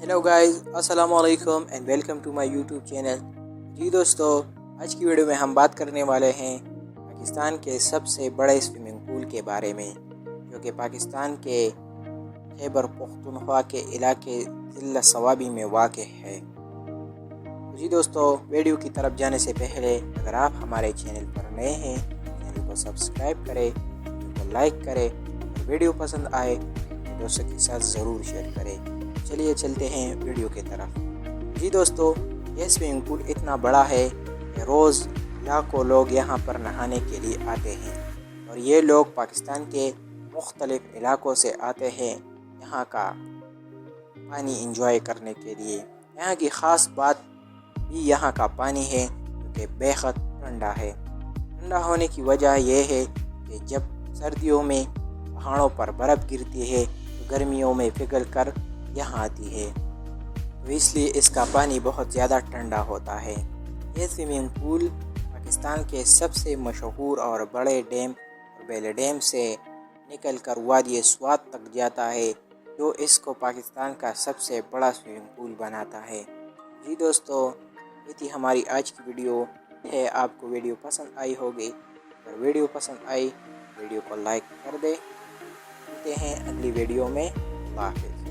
Hello guys, السلام علیکم and welcome to my YouTube channel. جی دوستو، آج کی ویڈیو میں ہم بات کرنے والے ہیں پاکستان کے سب سے بڑے سوئمنگ پول کے بارے میں، جو کہ پاکستان کے خیبر پختونخوا کے علاقے ضلع صوابی میں واقع ہے۔ جی دوستو، ویڈیو کی طرف جانے سے پہلے اگر آپ ہمارے چینل پر نئے ہیں، چینل کو سبسکرائب کریں، ویڈیو کو لائک کریں، اور ویڈیو پسند آئے تو دوستوں کے ساتھ ضرور شیئر کریں۔ چلیے چلتے ہیں ویڈیو کی طرف۔ جی دوستو، یہ سوئمنگ پول اتنا بڑا ہے کہ روز لاکھوں لوگ یہاں پر نہانے کے لیے آتے ہیں، اور یہ لوگ پاکستان کے مختلف علاقوں سے آتے ہیں یہاں کا پانی انجوائے کرنے کے لیے۔ یہاں کی خاص بات بھی یہاں کا پانی ہے، جو کہ بیحد ٹھنڈا ہے۔ ٹھنڈا ہونے کی وجہ یہ ہے کہ جب سردیوں میں پہاڑوں پر برف گرتی ہے تو گرمیوں میں پگھل کر یہاں آتی ہے، تو اس لیے اس کا پانی بہت زیادہ ٹھنڈا ہوتا ہے۔ یہ سوئمنگ پول پاکستان کے سب سے مشہور اور بڑے ڈیم بیل ڈیم سے نکل کر وادی سوات تک جاتا ہے، جو اس کو پاکستان کا سب سے بڑا سوئمنگ پول بناتا ہے۔ جی دوستو، یہ تھی ہماری آج کی ویڈیو ہے۔ آپ کو ویڈیو پسند آئی ہوگی، اگر ویڈیو پسند آئی ویڈیو کو لائک کر دیں۔ ملتے ہیں اگلی ویڈیو میں۔ اللہ حافظ۔